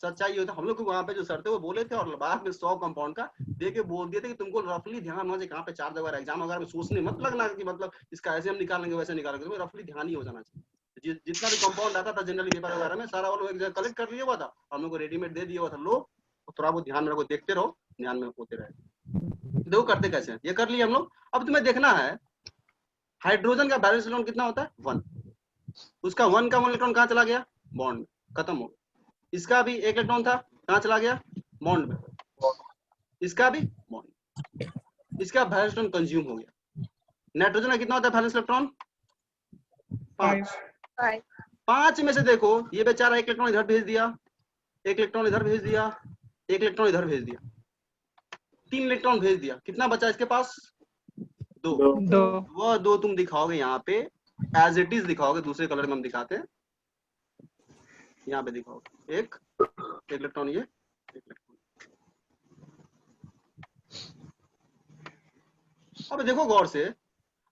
सच्चाई होता है। हम लोग को वहाँ पे जो सर थे वो बोले थे, और बाद में 100 कंपाउंड का दे के बोल दिए थे कि तुमको रफली ध्यान होना चाहिए कहाँ पे चार्ज वगैरह, एग्जाम वगैरह में सोचने मत लगना कि मतलब इसका ऐसे हम निकालेंगे वैसे निकालेंगे, तुम्हें रफली ध्यान ही हो जाना चाहिए। जितना भी कंपाउंड आता था जनरली पेपर वगैरह में, सारा वो लोग एक जगह कलेक्ट कर लिया हुआ था, हम लोग को रेडीमेड दे दिया हुआ था, लो थोड़ा बहुत ध्यान में रखो, देखते रहो, ध्यान में होते रहे। देखो करते कैसे हैं, ये कर लिए हम लोग। अब तुम्हें देखना है हाइड्रोजन का बैलेंस इलेक्ट्रॉन कितना होता है 1, उसका 1 का 1 इलेक्ट्रॉन कहाँ चला गया, बॉन्ड खत्म हो। इसका भी 1 इलेक्ट्रॉन था, कहाँ चला गया, बॉन्ड में, इसका भी बॉन्ड, इसका वैलेंस इलेक्ट्रॉन कंज्यूम हो गया। नाइट्रोजन का कितना होता है वैलेंस इलेक्ट्रॉन? 5। 5 में से देखो ये बेचारा एक इलेक्ट्रॉन इधर भेज दिया, एक इलेक्ट्रॉन इधर भेज दिया, एक इलेक्ट्रॉन इधर भेज दिया, 3 इलेक्ट्रॉन भेज दिया, कितना बचा इसके पास? 2। 2 वह 2 तुम दिखाओगे यहाँ पे एज इट इज दिखाओगे, दूसरे कलर में हम दिखाते हैं, यहाँ पे दिखाओगे एक इलेक्ट्रॉन, ये एक इलेक्ट्रॉन। अब देखो गौर से,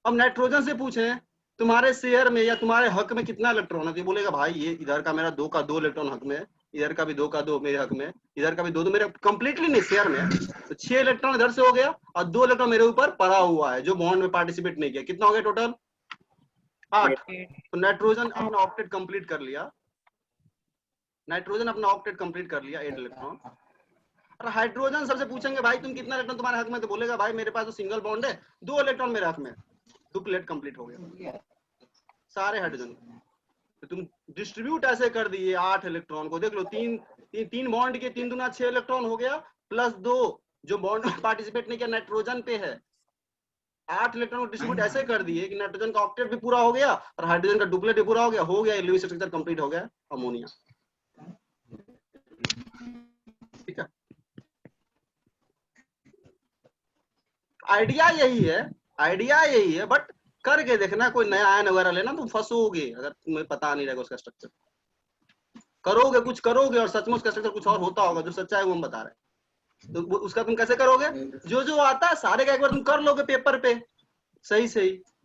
अब नाइट्रोजन से पूछे तुम्हारे शेयर में या तुम्हारे हक में कितना इलेक्ट्रॉन है, तो बोलेगा भाई ये इधर का मेरा 2 का 2 इलेक्ट्रॉन हक में, इधर का भी 2 का 2 मेरे हक में, इधर का भी 2 मेरे कंप्लीटली नहीं शेयर में, तो 6 इलेक्ट्रॉन इधर से हो गया और 2 इलेक्ट्रॉन मेरे ऊपर पड़ा हुआ है जो बॉन्ड में पार्टिसिपेट नहीं किया। कितना हो गया टोटल? 8। तो नाइट्रोजन अपना ऑक्टेट कंप्लीट कर लिया, नाइट्रोजन अपना ऑक्टेट कंप्लीट कर लिया 8 इलेक्ट्रॉन। और हाइड्रोजन सबसे पूछेंगे भाई तुम कितना इलेक्ट्रॉन तुम्हारे हक में, तो बोलेगा भाई मेरे पास तो सिंगल बॉन्ड है, 2 इलेक्ट्रॉन मेरे हक में, डुप्लेट कंप्लीट हो गया सारे हाइड्रोजन। तो तुम डिस्ट्रीब्यूट ऐसे कर दिए 8 इलेक्ट्रॉन को, देख लो 3 बॉन्ड के 3 दूना 6 इलेक्ट्रॉन हो गया, प्लस 2 जो बॉन्ड में पार्टिसिपेट नहीं किया नाइट्रोजन पे है। 8 इलेक्ट्रॉन को डिस्ट्रीब्यूट ऐसे कर दिए कि नाइट्रोजन का ऑक्टेट भी पूरा हो गया और हाइड्रोजन का डुप्लेट भी पूरा हो गया, लुईस स्ट्रक्चर कंप्लीट हो गया अमोनिया। ठीक है, आइडिया यही है, बट करके देखना, कोई नया आयन वगैरह लेना तुम फंसोगे अगर तुम्हें पता नहीं रहेगा उसका स्ट्रक्चर। करोगे कुछ करोगे और सचमुच उसका स्ट्रक्चर कुछ और होता होगा, जो सच्चा है वो हम बता रहे हैं, तो उसका तुम कैसे करोगे? जो आता है सारे का एक बार तुम कर लोगे पेपर पे, सही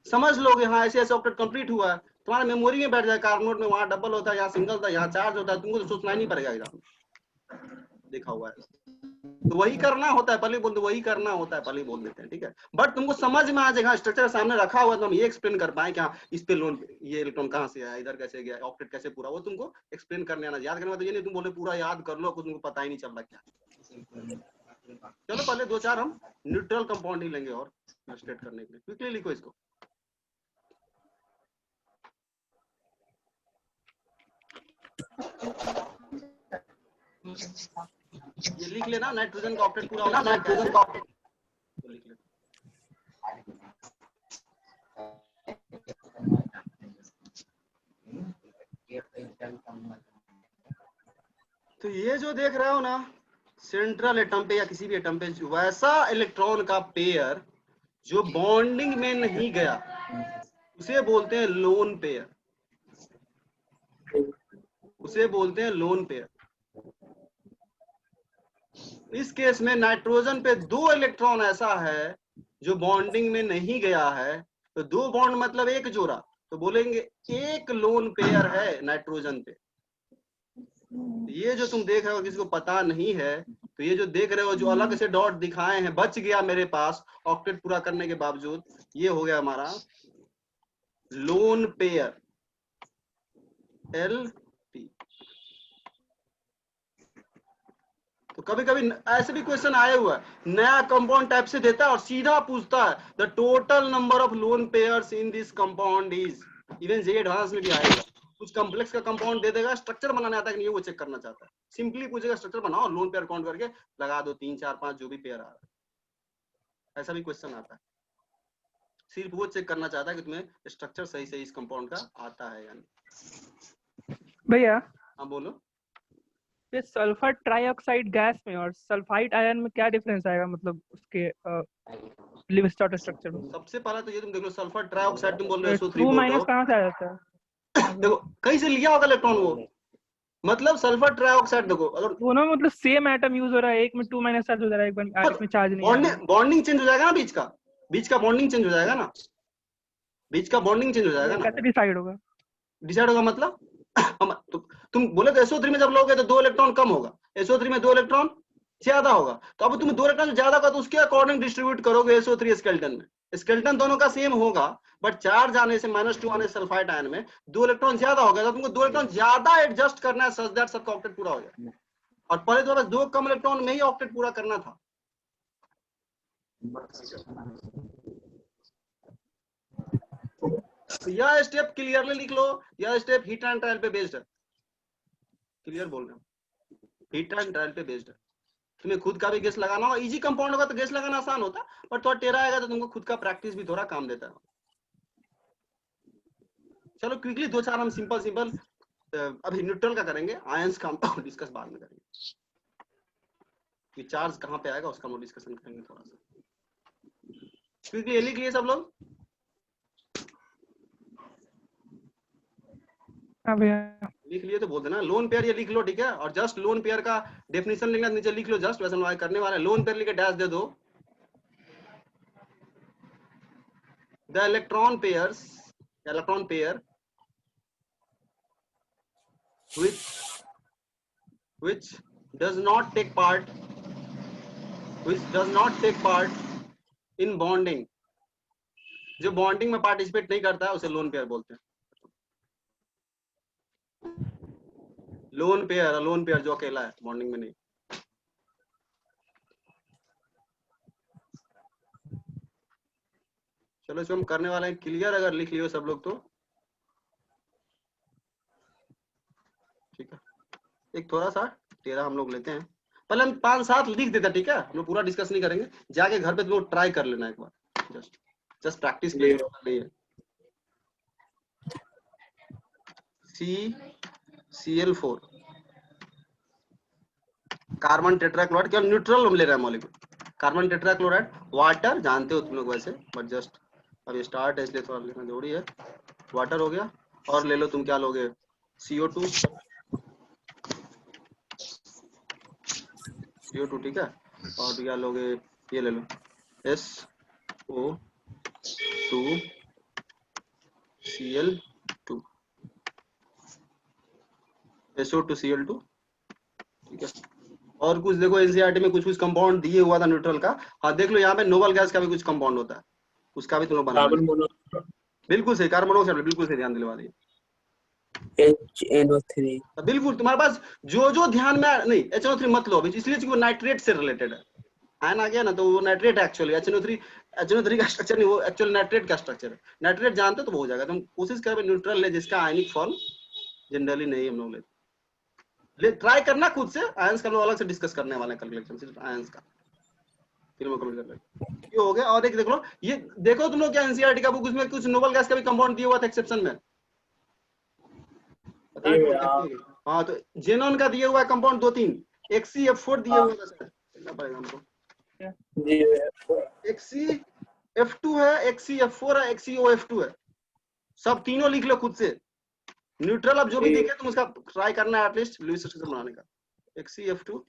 समझ लोगे, हाँ ऐसे ऐसे ऑक्टेट कंप्लीट हुआ है, तुम्हारा मेमोरी में बैठ जाए। कार्बोनेट में वहां डबल होता है, यहाँ सिंगल था, यहाँ चार्ज होता है, तुमको तो सोचना ही नहीं पड़ेगा एग्जाम देखा हुआ है। तो वही करना होता है, पहले बोल दो वही करना होता है, पहले बोल देते हैं, ठीक है। बट तुमको समझ में आ जाएगा, स्ट्रक्चर सामने रखा हुआ है तो हम ये एक्सप्लेन कर पाए क्या इस पे लोन, ये इलेक्ट्रॉन कहाँ से आया, इधर कैसे गया, ऑक्टेट कैसे पूरा, वो तुमको एक्सप्लेन करने आना, याद करना। तो ये नहीं तुम बोले पूरा याद कर लो, कुछ तुमको पता ही नहीं चल रहा क्या। चलो पहले 2-4 हम न्यूट्रल कंपाउंड ही लेंगे और स्टेट करने के लिए, क्विकली लिखो इसको। ये लिख लेना, नाइट्रोजन का ऑक्टेट पूरा होगा, नाइट्रोजन का ऑक्टेट तो लिख लेना। तो ये जो देख रहे हो ना सेंट्रल एटम पे या किसी भी एटम पे वैसा इलेक्ट्रॉन का पेयर जो बॉन्डिंग में नहीं गया उसे बोलते हैं लोन पेयर, उसे बोलते हैं लोन पेयर। इस केस में नाइट्रोजन पे 2 इलेक्ट्रॉन ऐसा है जो बॉन्डिंग में नहीं गया है, तो 2 बॉन्ड मतलब एक जोड़ा, तो बोलेंगे एक लोन पेयर है नाइट्रोजन पे। ये जो तुम देख रहे हो किसी को पता नहीं है, तो ये जो देख रहे हो जो अलग से डॉट दिखाए हैं, बच गया मेरे पास ऑक्टेट पूरा करने के बावजूद, ये हो गया हमारा लोन पेयर LP। तो कभी कभी ऐसे भी क्वेश्चन आए हुआ है, नया कंपाउंड टाइप से देता है और सीधा पूछता है the total number of lone pairs in this compound is, even J advance में भी आएगा, कुछ कॉम्प्लेक्स का कंपाउंड दे देगा, स्ट्रक्चर बनाने आता है कि नहीं वो चेक करना चाहता है, सिंपली पूछेगा स्ट्रक्चर बनाओ, लोन पेयर काउंट करके लगा दो 3 4 5 जो भी पेयर आ रहा है, ऐसा भी क्वेश्चन आता है। सिर्फ वो चेक करना चाहता है कि तुम्हें स्ट्रक्चर सही से इस कंपाउंड का आता है या नहीं। भैया हाँ बोलो। ये सल्फर ट्राइऑक्साइड गैस में और सल्फाइड आयन में क्या डिफरेंस आएगा, मतलब उसके लिविस्टॉट स्ट्रक्चर में? सबसे पहला तो ये तुम देख लो, सल्फर ट्राइऑक्साइड तुम बोल रहे हो SO3 2 बोल रहे माइनस हो, कहाँ से आ जाता है? देखो कहीं से लिया होगा इलेक्ट्रॉन वो, मतलब सल्फर ट्राइऑक्साइड देखो अगर दोनों में मतलब सेम एटम यूज हो रहा है, एक में 2 माइनस चार्ज हो जा रहा है, एक में चार्ज नहीं आ रहा है। बॉन्डिंग चेंज हो जाएगा ना, बीच का बॉन्डिंग चेंज हो जाएगा ना, बीच का बॉन्डिंग चेंज हो जाएगा ना। कैसे डिसाइड होगा? डिसाइड होगा मतलब तो तुम बोले तो SO3 में जब लोगे तो 2 इलेक्ट्रॉन कम होगा, SO3 में 2 इलेक्ट्रॉन ज्यादा होगा, तो अब तुम्हें 2 इलेक्ट्रॉन ज्यादा होगा तो उसके अकॉर्डिंग डिस्ट्रीब्यूट करोगे SO3 स्केलेटन में, स्केलेटन दोनों का सेम होगा, बट चार्ज आने से -2 आने से सल्फाइड आयन में 2 इलेक्ट्रॉन ज्यादा होगा, तो तुमको 2 इलेक्ट्रॉन ज्यादा एडजस्ट करना है सच दैट सबका ऑक्टेट पूरा हो जाए, और पहले तो बस 2 कम इलेक्ट्रॉन में ही ऑक्टेट पूरा करना था। तो यह स्टेप क्लियरली लिख लो, यह स्टेप हीट एंड ट्रायल पे बेस्ड है, क्लियर बोल रहे हैं, हीट एंड ट्रायल पे बेस्ड है। तुम्हें खुद का भी गेस लगाना होगा। इजी कंपाउंड होगा तो गेस लगाना आसान होता है, पर थोड़ा टेढ़ा आएगा तो तुमको खुद का प्रैक्टिस भी थोड़ा काम देता है। चलो क्विकली दो चार हम सिंपल अभी न्यूट्रल का करेंगे, आयंस का हम डिस्कस बाद में करेंगे कि चार्ज कहाँ पे आएगा उसका हम डिस्कशन करेंगे थोड़ा सा। क्विकली ये लिख लिए सब लोग? हाँ भैया। लिख लिए तो बोल देना लोन पेयर ये लिख लो, ठीक है। और जस्ट लोन पेयर का डेफिनेशन लिखना नीचे लिख लो, जस्ट वैसे हम आगे करने वाले हैं। लोन पेयर लिख के डैश दे दो। The electron pair which does not take part in bonding, जो बॉन्डिंग में पार्टिसिपेट नहीं करता है उसे लोन पेयर बोलते हैं। लोन पेयर जो अकेला है, बॉन्डिंग में नहीं। चलो इसको हम करने वाले हैं क्लियर, अगर लिख लियो सब लोग तो ठीक है। एक थोड़ा सा टेढ़ा हम लोग लेते हैं, पहले हम 5-7 लिख देते हैं, ठीक है। हम लोग पूरा डिस्कस नहीं करेंगे, जाके घर पे तुम लोग ट्राई कर लेना एक बार, जस्ट प्रैक्टिस के लिए नहीं है। CCl4 कार्बन टेट्राक्लोराइड, केवल न्यूट्रल हम ले रहे हैं मॉलिक्यूल। कार्बन टेट्राक्लोराइड वाटर जानते हो तुम लोग वैसे, बट जस्ट अभी स्टार्ट है इसलिए थोड़ा लिखना जरूरी है। वाटर हो गया, और ले लो तुम क्या लोगे, CO2, ठीक है। और क्या लोगे, ये ले लो SO2Cl2, SO2Cl2, ठीक है। और कुछ देखो एनसीईआरटी में कुछ कंपाउंड दिए हुआ था न्यूट्रल का। हाँ देख लो यहाँ पे नोबल गैस का भी कुछ कंपाउंड होता है, उसका भी तुम लोग बना लो। बिल्कुल सही, कार्बन मोनोऑक्साइड, बिल्कुल सही, ध्यान दिलवा दिए। HNO3 बिल्कुल तुम्हारे पास जो ध्यान में नहीं, HNO3 मत लो अभी, इसलिए वो नाइट्रेट से रिलेटेड है। आयन आ गया ना, तो वो नाइट्रेट एक्चुअली, HNO3 का स्ट्रक्चर नहीं, वो एक्चुअली नाइट्रेट का स्ट्रक्चर है। नाइट्रेट जानते तो हो जाएगा। तुम कोशिश करें न्यूट्रल ले जिसका आयनिक फॉर्म जनरली नहीं हम लोग ले ट्राई करना खुद से। आयंस का हम लोग अलग से डिस्कस करने वाले हैं कैलकुलेशन, सिर्फ आयंस का फिर मैं कमेंट कर लेंगे। ये हो गया। और एक देख लो, ये देखो तुम लोग क्या एनसीईआरटी का बुक, उसमें कुछ नोबल गैस का भी कंपाउंड दिया हुआ था एक्सेप्शन में, पता है? हाँ तो जेनॉन का दिया हुआ है कंपाउंड 2-3, XCF4 दिया हुआ है, देखना पड़ेगा हमको। XCF2 है, XCF4 है, XCOF2 है, सब तीनों लिख लो खुद से। न्यूट्रल अब जो भी दिखे तुम उसका ट्राई करना है एटलीस्ट लुईस स्ट्रक्चर बनाने का। XCF2,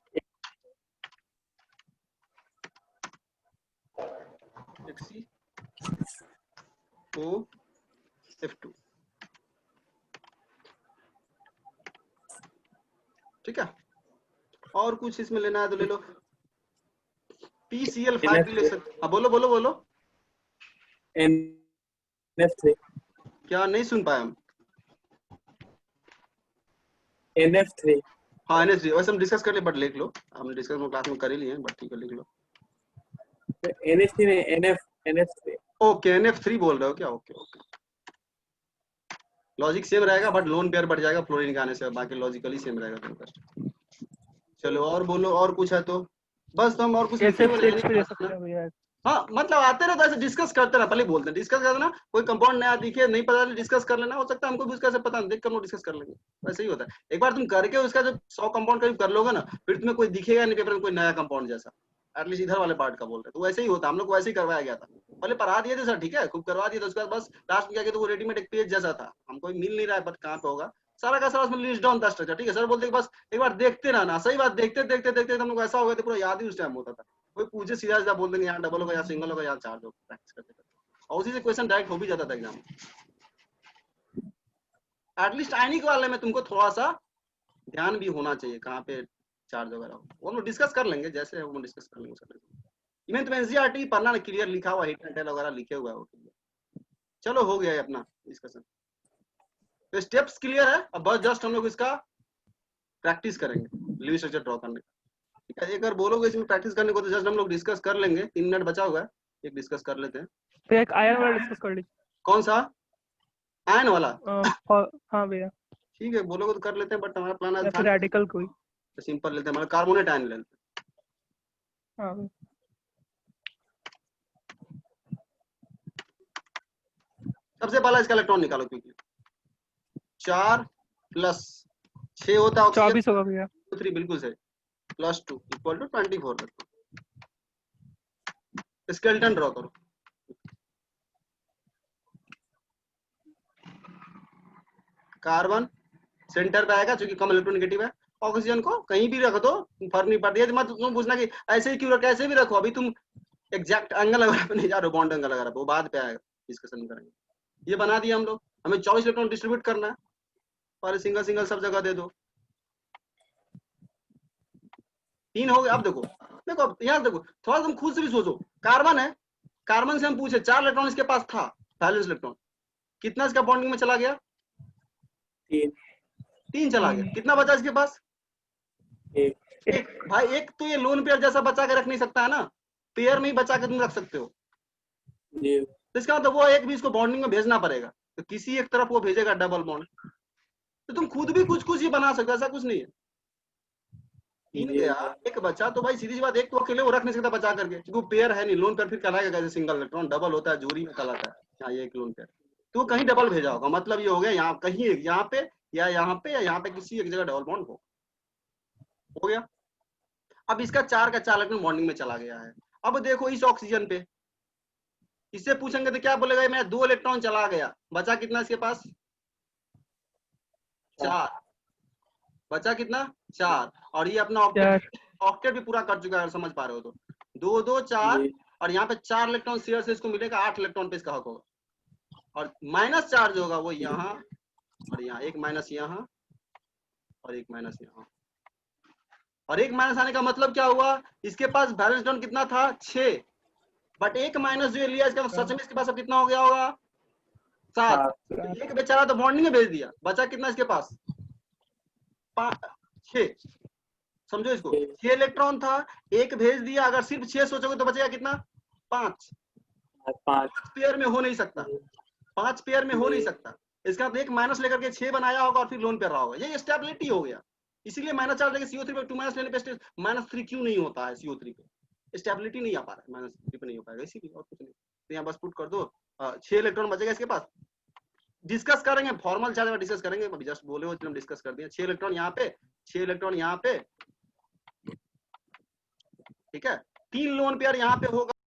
XCOF2, ठीक है। और कुछ इसमें लेना है तो ले लो। PCl5 भी ले सकते। हाँ बोलो बोलो बोलो। NF3 क्या नहीं सुन पाए हम? NF3 हाँ NH3 वैसे हम डिस्कस कर लिए, बट लिख लो, हम डिस्कस क्लास में कर ही लिए हैं, बट ठीक है लिख लो। NH3 नहीं, NF3 ओके NF3 बोल रहे हो क्या? ओके ओके, लॉजिक सेम रहेगा बट लोन पेयर बढ़ जाएगा फ्लोरीन के आने से, बाकी लॉजिकली सेम रहेगा। चलो और बोलो, और कुछ है तो बस तो हम और कुछ लिखे हुए SF6 भी ले सकते हैं भैया। हाँ मतलब आते रहो तो ऐसे डिस्कस करते रहो, पहले बोलते हैं डिस्कस कर देना, कोई कंपाउंड नया दिखे नहीं पता डिस्कस कर लेना, हो सकता है हमको भी उसका से पता नहीं, देख कर हम डिस्कस कर लेंगे। वैसे ही होता है, एक बार तुम करके उसका जब 100 कंपाउंड करीब कर लोगे ना, फिर तुम्हें कोई दिखेगा नहीं पेपर में कोई नया कंपाउंड जैसा, एटलीस्ट इधर वाले पार्ट का बोल रहे तो वैसे ही होता। हम लोग वैसे ही करवाया गया था, पहले पढ़ा दिए थे सर, ठीक है खूब करवा दिए थे, उसके बाद बस लास्ट में क्या किया तो वो रेडीमेड एक पेज जैसा था, हमको मिल नहीं रहा है बट कहाँ पे होगा, सारा का सारा उसमें लिस्ट डाउन था स्ट्रक्चर, ठीक है। सर बोलते बस एक बार देखते रहना, सही बात, देखते देखते देखते हम लोग ऐसा हो गया था पूरा याद ही उस टाइम होता था, कोई पूछे सीधा सीधा बोल देंगे यहाँ डबल होगा, यहाँ सिंगल होगा, यहाँ चार्ज होगा, प्रैक्टिस करते करते, और उसी से क्वेश्चन डायरेक्ट हो भी जाता था एग्जाम। एटलीस्ट आयनिक वाले में तुमको थोड़ा सा ध्यान भी होना चाहिए कहाँ पे चार्ज वगैरह हो, वो हम डिस्कस कर लेंगे, जैसे वो डिस्कस कर लेंगे। इवन तुम्हें एनसीईआरटी पढ़ना ना, क्लियर लिखा हुआ हिट एंड टेल वगैरह लिखे हुआ है। चलो हो गया है अपना डिस्कशन, तो स्टेप्स क्लियर है, अब बस जस्ट हम लोग इसका प्रैक्टिस करेंगे लीव स्ट्रक्चर ड्रॉ करने का, ठीक है। एक बार बोलोगे इसमें प्रैक्टिस करने को तो जस्ट हम लोग डिस्कस कर लेंगे, 3 मिनट बचा हुआ है, एक डिस्कस कर लेते हैं। तो एक आयन वाला डिस्कस कर लीजिए। कौन सा आयन वाला? हाँ भैया ठीक है बोलोगे तो कर लेते हैं, बट हमारा प्लान या फिर रेडिकल कोई सिंपल लेते हैं, हमारा कार्बोनेट आयन लेते हैं, हाँ सबसे पहला इसका इलेक्ट्रॉन निकालो, क्योंकि 4 प्लस 6 होता है ऑक्सीजन, 24 होगा भैया। 3 बिल्कुल सही, प्लस 2 इक्वल टू 24 रखो। स्केलेटन ड्रॉ करो। कार्बन सेंटर पे आएगा क्योंकि कम इलेक्ट्रोनेगेटिव है। ऑक्सीजन को कहीं भी रख दो, फर्क नहीं पड़ती है। मत तुम पूछना कि ऐसे ही क्यों रखो, ऐसे भी रखो। अभी तुम एग्जैक्ट एंगल वगैरह पे नहीं जा रहे हो, बॉन्ड एंगल वगैरह पे, वो बाद पे आएगा, डिस्कशन करेंगे। ये बना दिया हम लोग। हमें 24 इलेक्ट्रॉन डिस्ट्रीब्यूट करना है, पहले सिंगल सिंगल सब जगह दे दो। 3 हो गए। अब देखो देखो, अब यहाँ देखो, थोड़ा तुम खुद से भी सोचो। कार्बन है, कार्बन से हम पूछे 4 इलेक्ट्रॉन इसके पास था, वैलेंस इलेक्ट्रॉन कितना इसका बॉन्डिंग में चला गया? 3 चला गया। कितना बचा इसके पास? 1। भाई एक तो ये लोन पेयर जैसा बचा के रख नहीं सकता है ना, पेयर में ही बचा के तुम रख सकते हो। तो इसका मतलब वो एक भी इसको बॉन्डिंग में भेजना पड़ेगा, तो किसी एक तरफ वो भेजेगा डबल बॉन्ड। तो तुम खुद भी कुछ कुछ ही बना सकते हो, ऐसा कुछ नहीं है। 3 गया, एक बचा, तो भाई सीधी सी बात, एक तो अकेले वो रख नहीं सकता बचा करके, क्योंकि पेयर है नहीं। लोन पेयर फिर कहलाएगा कैसे? सिंगल इलेक्ट्रॉन, डबल होता है जोड़ी में कहलाता है। यहाँ ये एक लोन पेयर, तो कहीं डबल भेजा होगा, मतलब ये हो गया यहाँ कहीं एक, यहाँ पे या यहाँ पे या यहाँ पे किसी एक जगह डबल बॉन्ड हो गया। अब इसका 4 का 4 इलेक्ट्रॉन बॉन्डिंग में चला गया है। अब देखो इस ऑक्सीजन पे, इससे पूछेंगे तो क्या बोलेगा? मैं 2 इलेक्ट्रॉन चला गया, बचा कितना इसके पास? 4। बचा कितना? 4। और ये अपना ऑक्टेट भी पूरा कर चुका है, समझ पा रहे हो तो। 2 2 4, और यहाँ पे 4 इलेक्ट्रॉन शेयर से इसको मिलेगा, 8 इलेक्ट्रॉन पे इसका हक होगा। और माइनस चार्ज होगा वो यहाँ और यहाँ, एक माइनस यहाँ और एक माइनस यहाँ। और एक माइनस आने का मतलब क्या हुआ? इसके पास वैलेंस इलेक्ट्रॉन कितना था? 6, बट एक माइनस जो लिया इसका सच में इसके पास अब कितना हो गया होगा? 7। एक बेचारा तो बॉन्डिंग में भेज दिया, बचा कितना इसके पास? 6। समझो इसको, 6 इलेक्ट्रॉन था, एक भेज दिया। अगर सिर्फ 6 सोचोगे तो बचेगा कितना? 5 पेयर में हो नहीं सकता, 5 पेयर में हो नहीं सकता। इसका एक माइनस लेकर के 6 बनाया होगा और फिर लोन पेयर रहा होगा। ये स्टेबिलिटी हो गया। इसीलिए माइनस चार्ज लेके CO3 पे 2 माइनस लेने पे -3 क्यों नहीं होता है? CO3 पे स्टेबिलिटी नहीं आ पा रहा है, -3 पे नहीं हो पाएगा इसीलिए, और कुछ नहीं। तो यहाँ बस पुट कर दो, 6 इलेक्ट्रॉन बचेगा इसके पास। डिस्कस करेंगे, फॉर्मल चार्ज में डिस्कस करेंगे, अभी जस्ट बोले हो इसलिए हम डिस्कस कर दिए। 6 इलेक्ट्रॉन यहाँ पे, 6 इलेक्ट्रॉन यहाँ पे, ठीक है। 3 लोन पेयर यहाँ पे होगा।